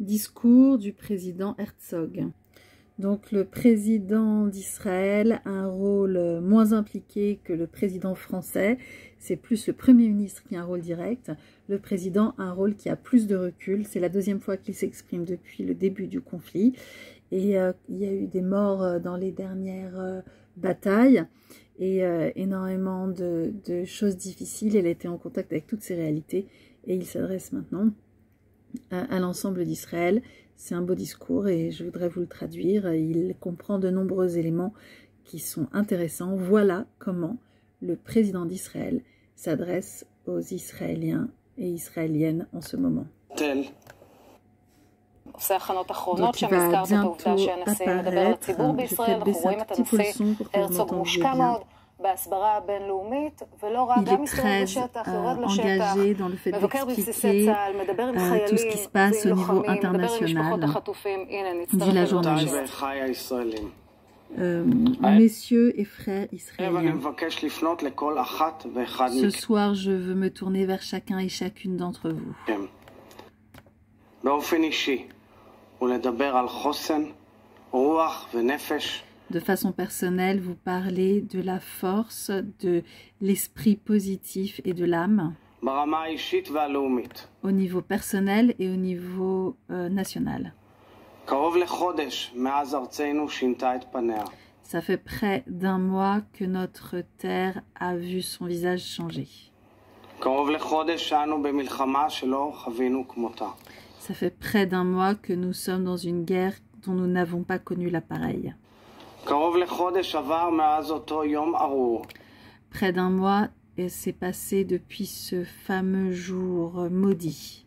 Discours du président Herzog. Donc le président d'Israël a un rôle moins impliqué que le président français. C'est plus le Premier ministre qui a un rôle direct. Le président a un rôle qui a plus de recul. C'est la deuxième fois qu'il s'exprime depuis le début du conflit. Et il y a eu des morts dans les dernières batailles et énormément de choses difficiles. Il a été en contact avec toutes ces réalités et il s'adresse maintenant à l'ensemble d'Israël. C'est un beau discours et je voudrais vous le traduire. Il comprend de nombreux éléments qui sont intéressants. Voilà comment le président d'Israël s'adresse aux Israéliens et Israéliennes en ce moment. Donc il va bientôt apparaître. Je vais peut-être baisser un petit peu le son pour que vous m'entendiez bien. Il est très engagé dans le fait d'expliquer tout ce qui se passe au niveau international, dit la journaliste. Messieurs et frères israéliens, ce soir je veux me tourner vers chacun et chacune d'entre vous. De façon personnelle, vous parlez de la force, de l'esprit positif et de l'âme au niveau personnel et au niveau national. Ça fait près d'un mois que notre terre a vu son visage changer. Ça fait près d'un mois que nous sommes dans une guerre dont nous n'avons pas connu la pareille. Près d'un mois s'est passé depuis ce fameux jour maudit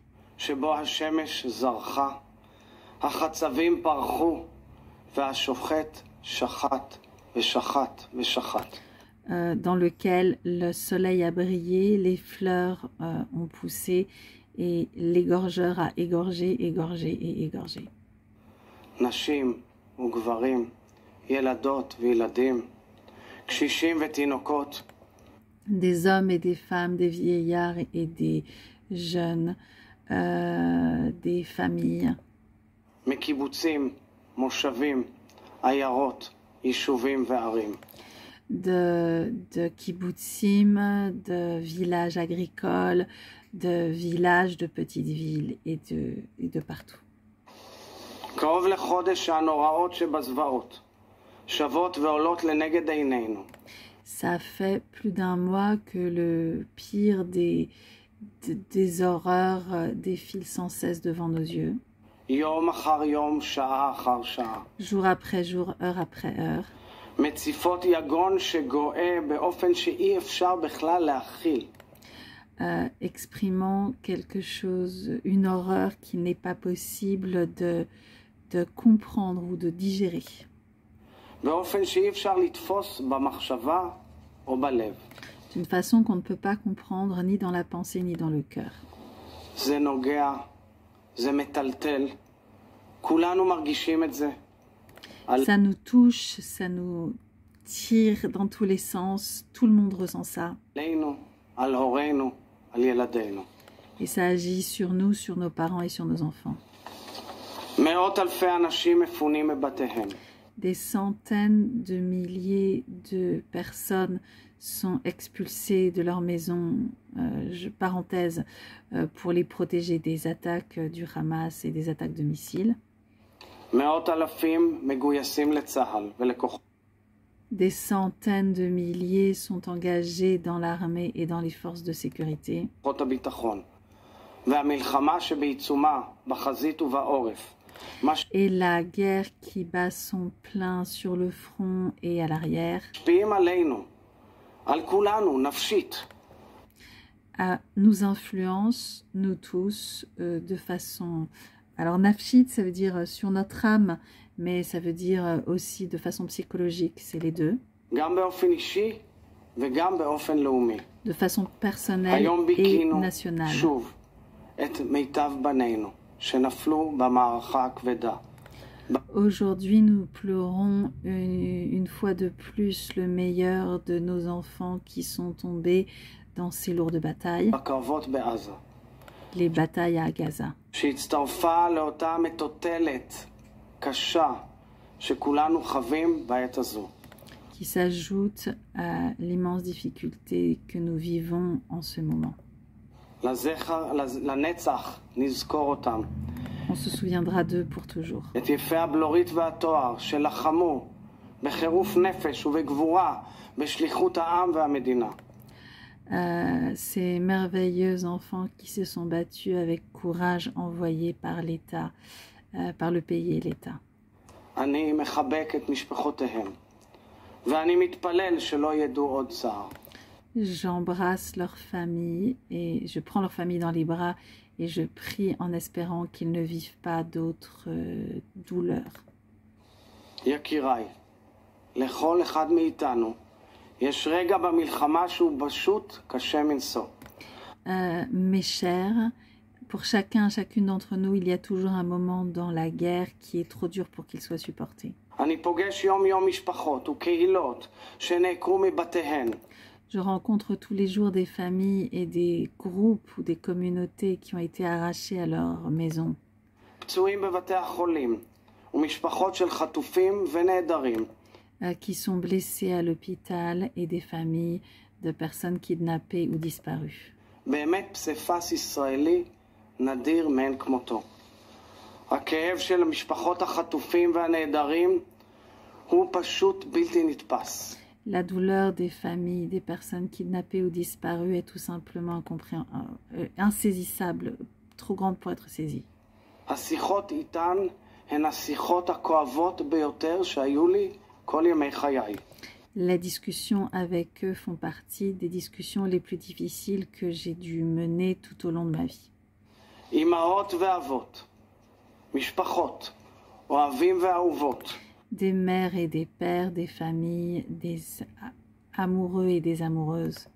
dans lequel le soleil a brillé, les fleurs ont poussé et l'égorgeur a égorgé, égorgé et égorgé. Des hommes et des femmes, des vieillards et des jeunes, des familles. De kibbutzim, de villages agricoles, de villages de petites villes et de partout. Ça fait plus d'un mois que le pire des horreurs défile sans cesse devant nos yeux. Jour après jour, heure après heure. Exprimant quelque chose, une horreur qu'il n'est pas possible de comprendre ou de digérer. D'une façon qu'on ne peut pas comprendre ni dans la pensée ni dans le cœur. Ça nous touche, ça nous tire dans tous les sens, tout le monde ressent ça. Et ça agit sur nous, sur nos parents et sur nos enfants. Des centaines de milliers de personnes sont expulsées de leur maison, parenthèse, pour les protéger des attaques du Hamas et des attaques de missiles. Des centaines de milliers sont engagés dans l'armée et dans les forces de sécurité. Et la guerre qui bat son plein sur le front et à l'arrière nous influence, nous tous, de façon... Alors, nafshit, ça veut dire sur notre âme, mais ça veut dire aussi de façon psychologique, c'est les deux. De façon personnelle et nationale. Aujourd'hui, nous pleurons une fois de plus le meilleur de nos enfants qui sont tombés dans ces lourdes batailles. Les batailles à Gaza. שהצטרפה לאותה מטוטלת קשה שכולנו חווים בעת הזו. qui s'ajoute à l'immense difficulté que nous vivons en ce moment. לנצח נזכור אותם. On se souviendra d'eux pour toujours. את יפי הבלורית והתואר שלחמו בחירוף נפש ובגבורה בשליחות העם והמדינה. Ces merveilleux enfants qui se sont battus avec courage envoyés par l'État, par le pays et l'État. אני מחבק את משפחותיהם ואני מתפלל שלא ידעו עוד צער. J'embrasse leur famille et je prends leur famille dans les bras et je prie en espérant qu'ils ne vivent pas d'autres douleurs. יקיריי, לכל אחד מאיתנו יש רגע במלחמה שהוא פשוט קשה מנשוא. Mes chers, pour chacune d'entre nous, il y a toujours un moment dans la guerre qui est trop dur pour qu'il soit supporté. אני פוגש יום-יום משפחות וקהילות שנעקרו מבתיהן. Je rencontre tous les jours des familles et des groupes ou des communautés qui ont été arrachés à leur maison. פצועים בבתי החולים ומשפחות של חטופים ונעדרים. Qui sont blessés à l'hôpital et des familles de personnes kidnappées ou disparues. באמת פסיפס ישראלי נדיר מאין כמותו. הכאב של המשפחות החטופים והנעדרים הוא פשוט בלתי נתפס. La douleur des familles, des personnes kidnappées ou disparues est tout simplement insaisissable, trop grande pour être saisie. השיחות איתן הן השיחות הכואבות ביותר שהיו לי כל ימי חיי. Les discussions avec eux font partie des discussions les plus difficiles que j'ai dû mener tout au long de ma vie. אימהות ואבות, משפחות, אוהבים ואהובות. Des mères et des pères, des familles, des amoureux et des amoureuses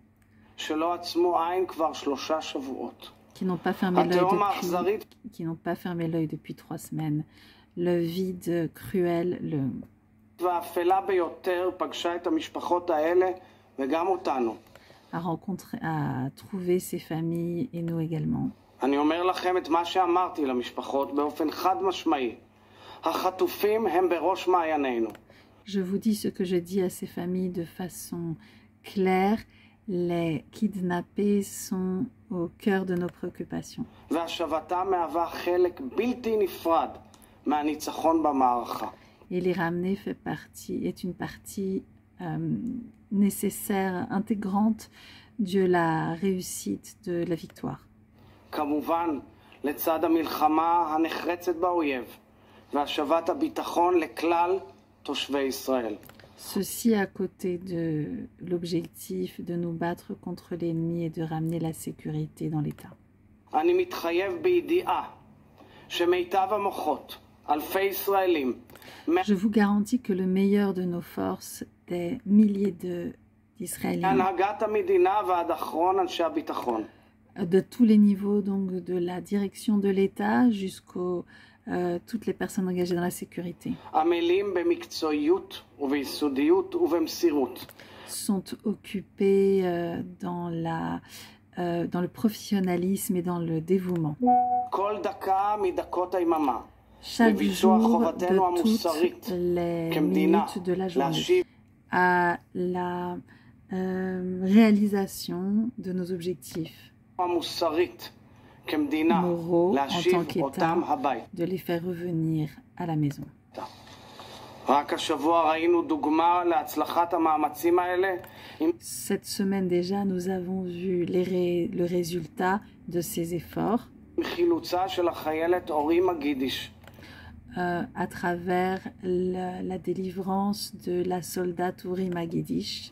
שלא עצמו עין כבר 3 שבועות. qui n'ont pas fermé l'œil depuis 3 semaines. Le vide cruel, והאפלה ביותר פגשה את המשפחות האלה וגם אותנו. à trouver ces familles et nous également. אני אומר לכם את מה שאמרתי למשפחות באופן חד משמעי. החטופים הם בראש מעיינינו. Je vous dis ce que je dis à ces familles de façon claire. Les kidnappés sont au cœur de nos préoccupations. והשבתם מהווה חלק בלתי נפרד מהניצחון במערכה. Et les ramener est une partie nécessaire, intégrante de la réussite, de la victoire. כמובן, לצד המלחמה הנחרצת באויב והשבת הביטחון לכלל תושבי ישראל. Ceci à côté de l'objectif de nous battre contre l'ennemi et de ramener la sécurité dans l'État. אני מתחייב בידיעה שמיטב המוחות, אלפי ישראלים. Je vous garantis que le meilleur de nos forces, des milliers d'Israéliens, מהנהגת המדינה ועד אחרון אנשי הביטחון. De tous les niveaux, donc de la direction de l'État jusqu'aux toutes les personnes engagées dans la sécurité, עמלים במקצועיות וביסודיות ובמסירות. sont occupés dans le professionnalisme et dans le dévouement. כל דקה מדקות היממה. Chaque jour de toutes les minutes de la journée à la réalisation de nos objectifs moraux en tant qu'État, de les faire revenir à la maison. Cette semaine déjà, nous avons vu le résultat de ces efforts à travers la délivrance de la soldate Uri Magidish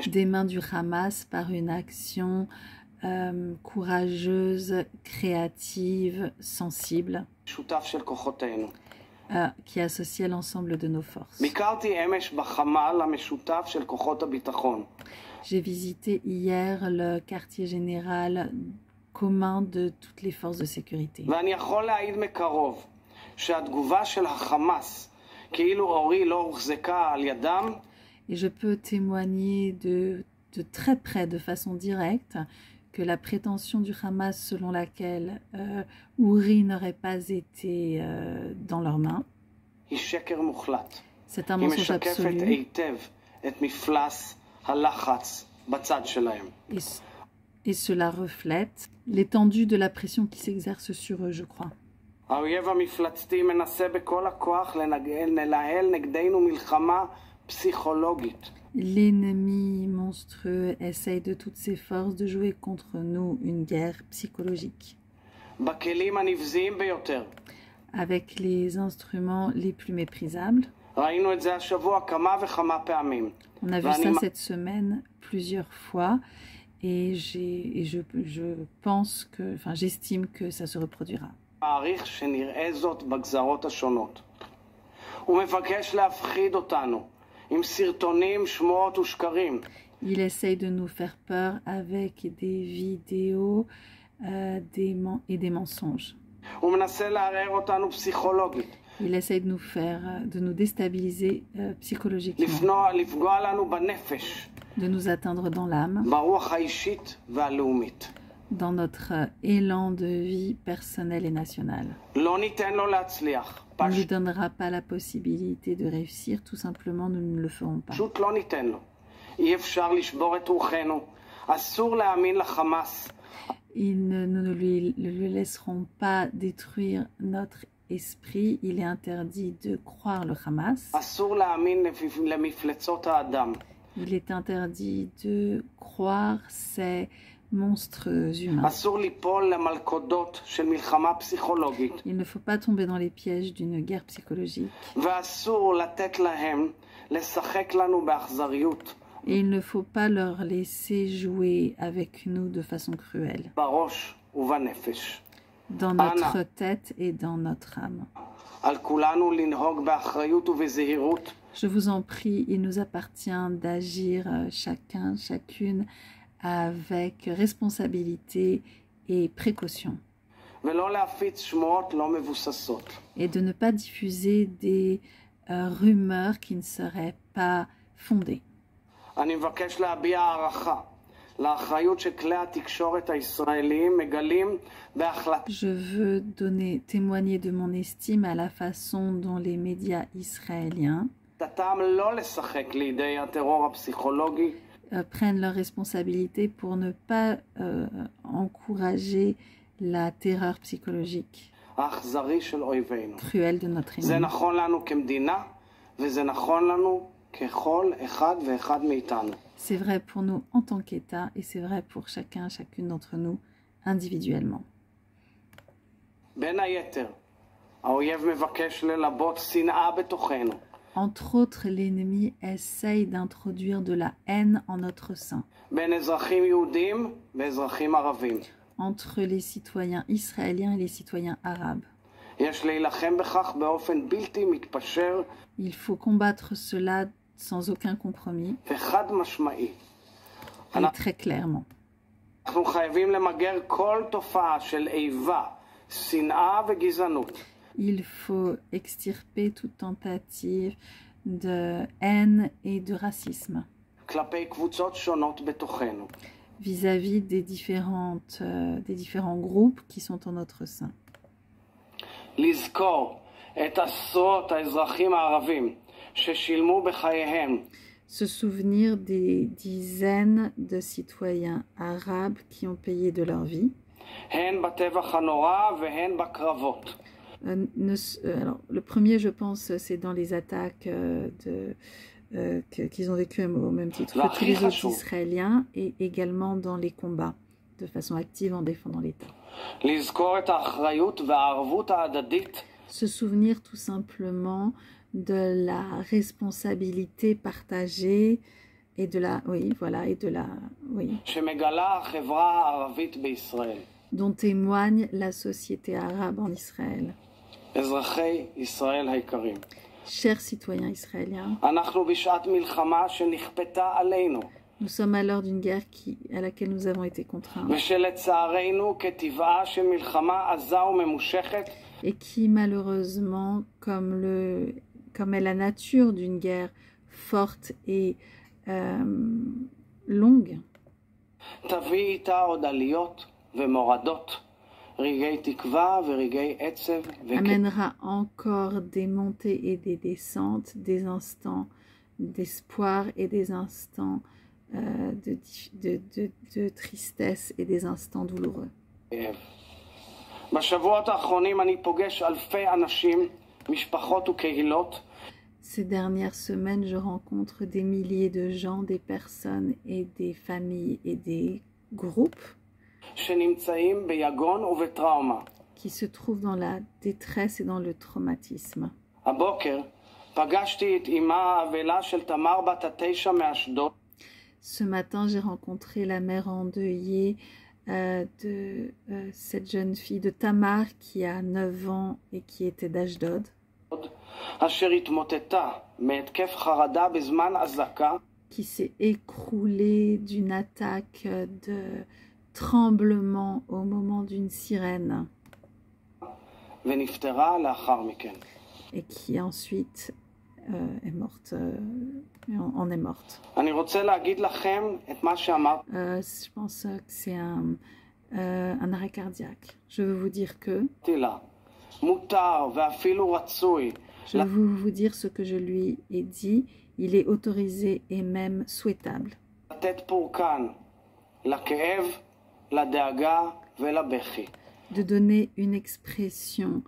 des mains du Hamas par une action courageuse, créative, sensible, qui associe l'ensemble de nos forces. J'ai visité hier le quartier général commun de toutes les forces de sécurité. Et je peux témoigner de de très près, de façon directe, que la prétention du Hamas selon laquelle Uri n'aurait pas été dans leurs mains, c'est un mensonge absolu. Et cela reflète l'étendue de la pression qui s'exerce sur eux, je crois. L'ennemi monstrueux essaye de toutes ses forces de jouer contre nous une guerre psychologique. Avec les instruments les plus méprisables. On a vu ça cette semaine plusieurs fois et je pense que, enfin, j'estime que ça se reproduira. Il essaye de nous faire peur avec des vidéos et des mensonges. Il essaye de nous déstabiliser psychologiquement, de nous atteindre dans l'âme, dans notre élan de vie personnelle et nationale. On ne lui donnera pas la possibilité de réussir, tout simplement nous ne le ferons pas. Ils ne lui laisseront pas détruire notre esprit. Il est interdit de croire le Hamas. Il est interdit de croire ces monstres humains. Il ne faut pas tomber dans les pièges d'une guerre psychologique. Et il ne faut pas leur laisser jouer avec nous de façon cruelle, dans notre tête et dans notre âme. Je vous en prie, il nous appartient d'agir chacun, chacune, avec responsabilité et précaution. Et de ne pas diffuser des rumeurs qui ne seraient pas fondées. Je veux témoigner de mon estime à la façon dont les médias israéliens prennent leurs responsabilités pour ne pas encourager la terreur psychologique cruelle de notre ennemi. C'est vrai pour nous en tant qu'État et c'est vrai pour chacun, chacune d'entre nous individuellement. Entre autres, l'ennemi essaye d'introduire de la haine en notre sein. Entre les citoyens israéliens et les citoyens arabes. Il faut combattre cela sans aucun compromis et très clairement. Il faut extirper toute tentative de haine et de racisme vis-à-vis des différents groupes qui sont en notre sein. Se souvenir des dizaines de citoyens arabes qui ont payé de leur vie. Alors, le premier, je pense, c'est dans les attaques qu'ils ont vécues au même titre que tous les autres Israéliens et également dans les combats de façon active en défendant l'État. Se souvenir tout simplement de la responsabilité partagée et de la, dont témoigne la société arabe en Israël. Chers citoyens israéliens, nous sommes à l'heure d'une guerre à laquelle nous avons été contraints et qui malheureusement, comme est la nature d'une guerre forte et longue. תביא איתה עוד עליות ומורדות, רגעי תקווה ורגעי עצב Amènera encore des montées et des descentes, des instants d'espoir et des instants de tristesse et des instants douloureux. בשבועות האחרונים אני פוגש אלפי אנשים, משפחות וקהילות. Ces dernières semaines, je rencontre des milliers de gens, des personnes et des familles et des groupes שנמצאים ביגון ובטראומה. qui se trouvent dans la détresse et dans le traumatisme. הבוקר פגשתי את אמה האבלה של תמר בת ה9 מאשדוד. Ce matin, j'ai rencontré la mère endeuillée de cette jeune fille de Tamar qui a 9 ans et qui était d'Ashdod, אשר התמוטטה מהתקף חרדה בזמן אזעקה. qui s'est écroulée d'une attaque de tremblement au moment d'une sirène ונפטרה לאחר מכן. et qui ensuite est morte, en est morte. אני רוצה להגיד לכם את מה שאמרתי. Je pense que c'est un arrêt cardiaque. Je veux vous dire que לה. מותר ואפילו רצוי. je veux vous dire ce que je lui ai dit. Il est autorisé et même souhaitable לתת פורקן לכאב, לדאגה ולבכי. de donner une expression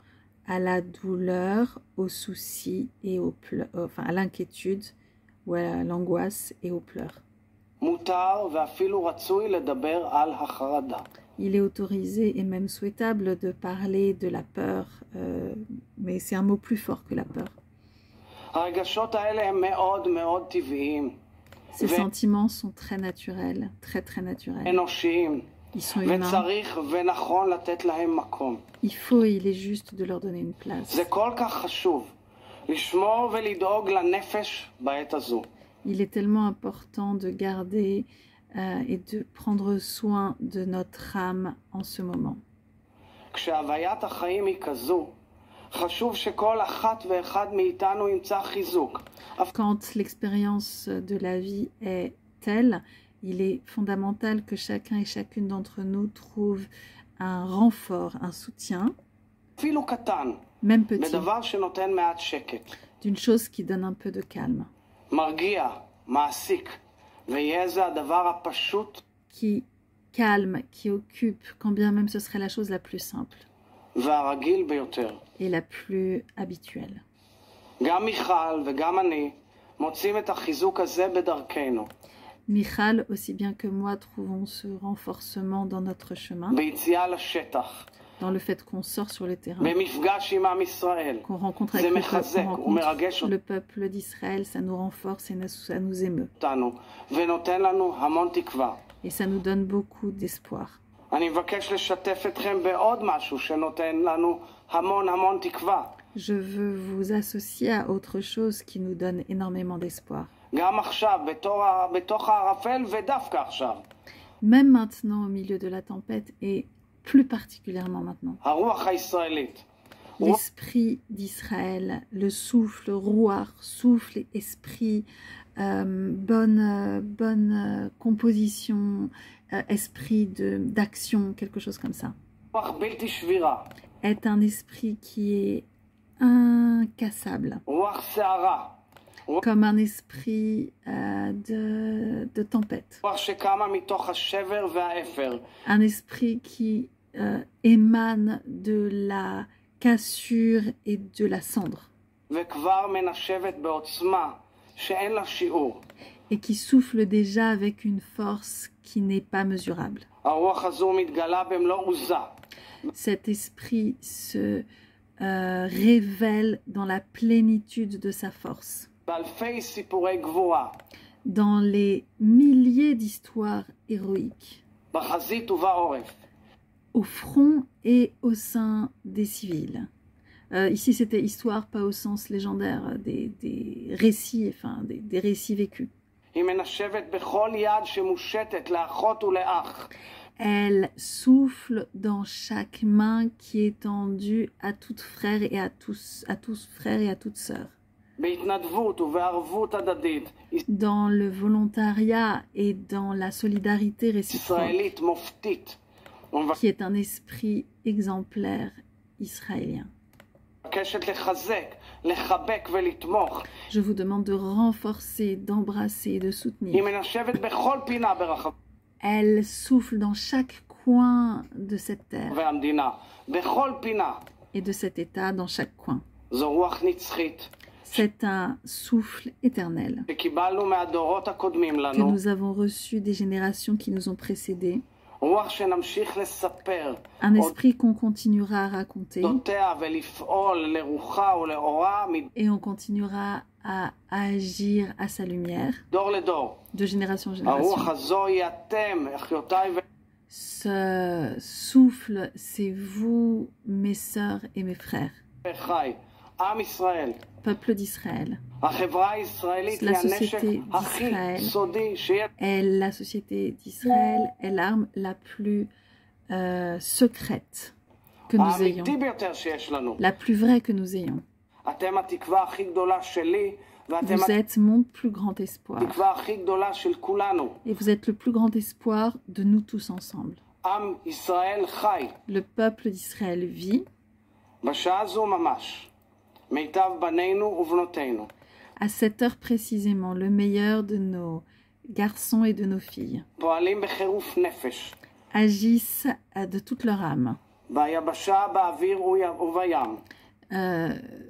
à la douleur, au souci et à l'inquiétude ou à l'angoisse et aux pleurs. מותר ואפילו רצוי לדבר על החרדה. Il est autorisé et même souhaitable de parler de la peur, mais c'est un mot plus fort que la peur. הרגשות האלה הם מאוד מאוד טבעיים. Ces sentiments sont très naturels, très naturels. אנושיים. Ils sont humains. וצריך ונכון לתת להם מקום. Il faut et il est juste de leur donner une place. זה כל כך חשוב לשמור ולדאוג לנפש בעת הזו. Il est tellement important de garder et de prendre soin de notre âme en ce moment. כשהוויית החיים היא כזו, חשוב שכל אחת ואחד מאיתנו ימצא חיזוק. Quand l'expérience de la vie est telle, il est fondamental que chacun et chacune d'entre nous trouve un renfort, un soutien, אפילו קטן, même petit, בדבר שנותן מעט שקט. d'une chose qui donne un peu de calme, מרגיע, מעסיק, ויהיה זה הדבר הפשוט qui calme, qui occupe, quand bien même ce serait la chose la plus simple והרגיל ביותר. et la plus habituelle. גם מיכל וגם אני מוצאים את החיזוק הזה בדרכנו. Michal, aussi bien que moi, trouvons ce renforcement dans notre chemin, ביציאה לשטח. dans le fait qu'on sort sur le terrain, במפגש עם עם ישראל. qu'on rencontre זה avec le peuple, מחזק qu'on ומרגש rencontre le peuple d'Israël, ça nous renforce et ça nous émeut. אותנו ונותן לנו המון תקווה. Et ça nous donne beaucoup d'espoir. אני מבקש לשתף אתכם בעוד משהו שנותן לנו המון המון תקווה. Je veux vous associer à autre chose qui nous donne énormément d'espoir. גם עכשיו, בתוך הערפל ודווקא עכשיו. Même maintenant, au milieu de la tempête, et plus particulièrement maintenant. הרוח הישראלית. L'esprit d'Israël, le souffle, rouar, souffle, esprit, bonne composition, esprit d'action, quelque chose comme ça, רוח בלתי שבירה. est un esprit qui est incassable, רוח סערה. comme un esprit de tempête, רוח שקמה מתוך השבר והאפר. un esprit qui émane de la cassure et de la cendre, וכבר מנשבת בעוצמה שאין לה שיעור. et qui souffle déjà avec une force qui n'est pas mesurable. הרוח הזו מתגלה במלוא עוזה. Cet esprit se révèle dans la plénitude de sa force, באלפי סיפורי גבורה. dans les milliers d'histoires héroïques, בחזית ובעורף. au front et au sein des civils. Ici, c'était histoire, pas au sens légendaire, des récits, enfin, des récits vécus. היא מנשבת בכל יד שמושטת לאחות ולאח. Elle souffle dans chaque main qui est tendue à tout frère et à tous frères et à toutes sœurs. בהתנדבות ובערבות הדדית dans le volontariat et dans la solidarité réciproque, ישראלית מופתית, qui est un esprit exemplaire israélien. ומבקשת לחזק, לחבק ולתמוך. Je vous demande de renforcer, d'embrasser et de היא soutenir. מנשבת בכל פינה ברחבי Elle souffle dans chaque coin de cette terre המדינה, בכל פינה. et de cet état dans chaque coin. זו רוח נצחית C'est un souffle éternel שקיבלנו מהדורות הקודמים que לנו, nous avons reçu des générations qui nous ont précédés. רוח שנמשיך לספר Un esprit qu'on continuera à raconter אודותיה ולפעול לרוחה ולאורה et on continuera à agir à sa lumière מדור לדור. de génération en הרוח génération. הזו היא אתם, אחיותיי Ce souffle, c'est vous, mes sœurs et mes frères, ואחיי, עם ישראל. peuple d'Israël. החברה הישראלית La היא הנשק société הכי d'Israël. סודי שיש. La société d'Israël est l'arme la plus secrète que nous ayons, האמיתי ביותר שיש לנו. la plus vraie que nous ayons. אתם התקווה הכי גדולה שלי, ואתם Vous êtes mon plus grand espoir. התקווה הכי גדולה של כולנו. Et vous êtes le plus grand espoir de nous tous ensemble. עם ישראל חי. Le peuple d'Israël vit. בשעה הזו ממש. מיטב בנינו ובנותינו. À cette heure précisément, le meilleur de nos garçons et de nos filles פועלים בחירוף נפש. agissent de toute leur âme ביבשה, באוויר ובים.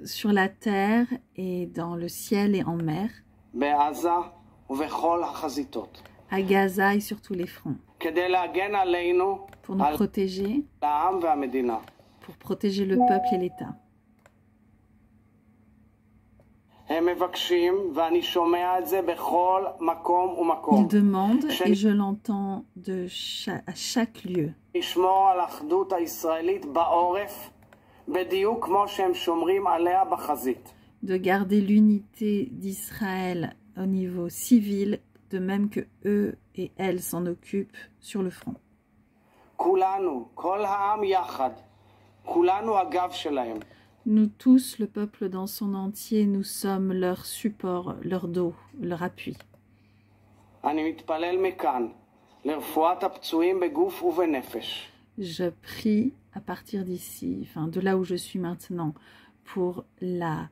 Sur la terre et dans le ciel et en mer, בעזה ובכל החזיתות. à Gaza et sur tous les fronts, כדי להגן עלינו, pour nous protéger, העם והמדינה. pour protéger le peuple et l'État. הם מבקשים, ואני שומע את זה בכל מקום Ils ומקום. demandent, et je l'entends à chaque lieu, לשמור על האחדות הישראלית בעורף, בדיוק כמו שהם שומרים עליה בחזית. de garder l'unité d'Israël au niveau civil, de même que eux et elles s'en occupent sur le front. כולנו, כל העם יחד, כולנו הגב שלהם. Nous tous, le peuple dans son entier, nous sommes leur support, leur dos, leur appui. אני מתפלל מכאן, לרפואת הפצועים בגוף ובנפש. Je prie à partir d'ici, enfin de là où je suis maintenant, pour la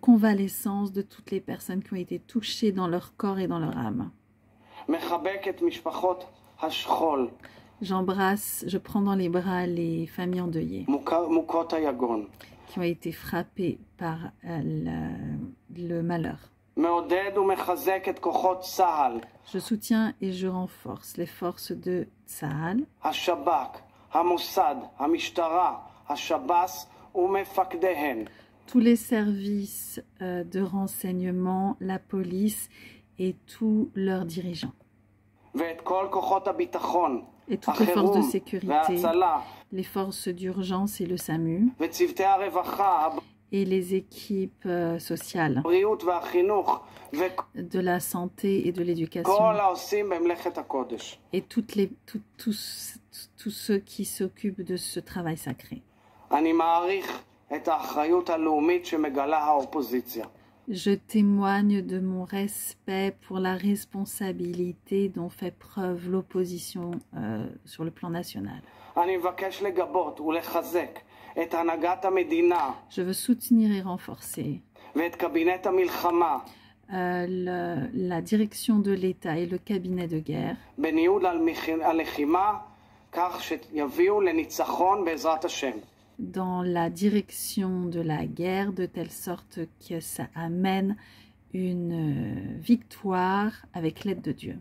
convalescence de toutes les personnes qui ont été touchées dans leur corps et dans leur âme. מחבק את משפחות השכול, J'embrasse, je prends dans les bras les familles endeuillées מוכות היגון. qui ont été frappées par le malheur. מעודד ומחזק את כוחות צה"ל, Je soutiens et je renforce les forces de Tsahal, השב"כ, המוסד, המשטרה, השב"ס ומפקדיהן. tous les services de renseignement, la police et tous leurs dirigeants. ואת כל כוחות הביטחון, Et toutes les forces de החירום sécurité, וההצלה, les forces d'urgence et le SAMU, וצוותי הרווחה, et les équipes sociales, הבריאות והחינוך, de la santé et de l'éducation, וכל העושים במלאכת הקודש. et tous ceux qui s'occupent de ce travail sacré. אני מעריך את האחריות הלאומית שמגלה האופוזיציה. Je témoigne de mon respect pour la responsabilité dont fait preuve l'opposition sur le plan national. אני מבקש לגבות ולחזק את הנהגת המדינה Je veux soutenir et renforcer ואת קבינט המלחמה la direction de l'État et le cabinet de guerre בניהול הלחימה כך שיביאו לניצחון בעזרת השם. dans la direction de la guerre de telle sorte que ça amène une victoire avec l'aide de Dieu.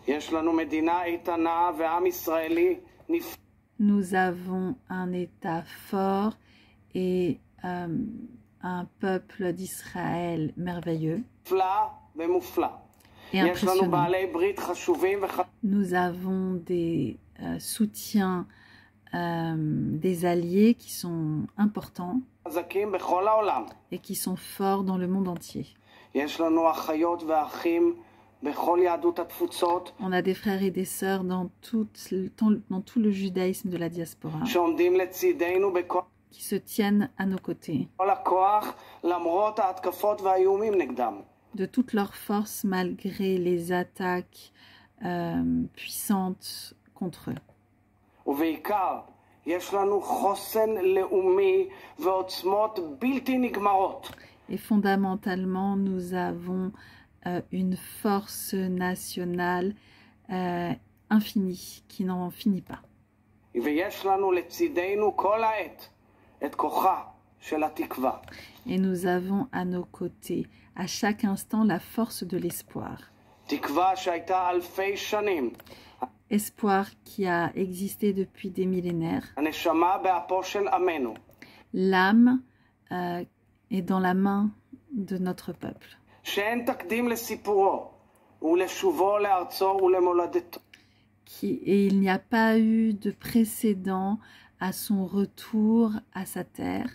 יש לנו מדינה איתנה ועם ישראלי נפלא. Nous avons un État fort et un peuple d'Israël merveilleux ומופלא. et יש לנו impressionnant. בעלי ברית חשובים Nous avons des soutiens, des alliés qui sont importants וחזקים בכל העולם. et qui sont forts dans le monde entier. יש לנו אחיות ואחים בכל יהדות התפוצות On a des frères et des sœurs dans tout le judaïsme de la diaspora שעומדים לצידנו בכל qui se tiennent à nos côtés, כל הכוח למרות ההתקפות והאיומים נגדם. de toute leur force malgré les attaques puissantes contre eux. ובעיקר, יש לנו חוסן לאומי ועוצמות בלתי נגמרות. Et fondamentalement, nous avons une force nationale infinie, qui n'en finit pas. ויש לנו לצידנו כל העת את כוחה של התקווה. Et nous avons à nos côtés, à chaque instant, la force de l'espoir. תקווה שהייתה אלפי שנים. Espoir qui a existé depuis des millénaires. הנשמה באפו של עמנו. L'âme est dans la main de notre peuple. שאין תקדים לסיפורו ולשובו לארצו ולמולדתו. Et il n'y a pas eu de précédent à son retour à sa terre.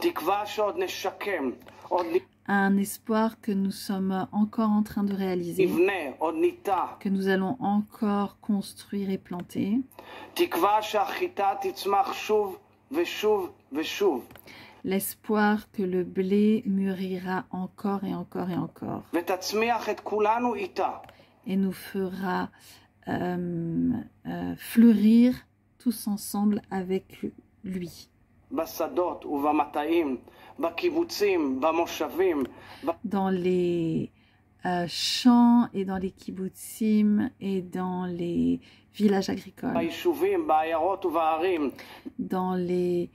תקווה שעוד נשקם, עוד Un espoir que nous sommes encore en train de réaliser, נבנה, עוד ניטע. que nous allons encore construire et planter. תקווה שהחיטה תצמח שוב ושוב ושוב. L'espoir que le blé mûrira encore et encore et encore. ותצמיח את כולנו איתה. Et nous fera fleurir tous ensemble avec lui. בשדות ובמטעים, בקיבוצים, במושבים, Dans les champs et dans les kibbutzim et dans les villages agricoles. ביישובים, בעיירות ובערים. Dans les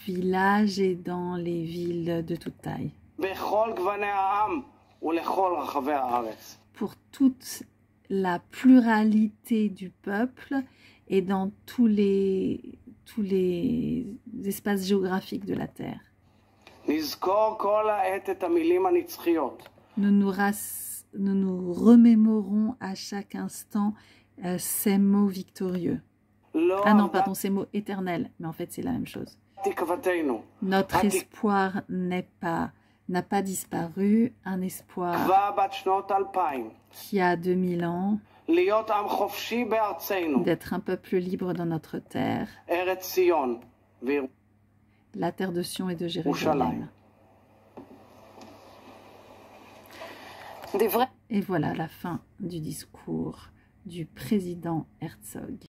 villages et dans les villes de toute taille. בכל גווני העם ולכל רחבי הארץ. Pour toute la pluralité du peuple et dans tous les espaces géographiques de la terre. נזכור כל העת את המילים הנצחיות. Nous nous remémorons à chaque instant ces mots victorieux. לא Ah non, pardon, ces mots éternels, mais en fait c'est la même chose. תקוותנו. Notre espoir n'a pas disparu, un espoir תקווה בת שנות 2000. qui a 2000 ans, להיות עם חופשי בארצנו. d'être un peuple libre dans notre terre, ארץ ציון. la terre de Sion et de Jérusalem. Et voilà la fin du discours du président Herzog.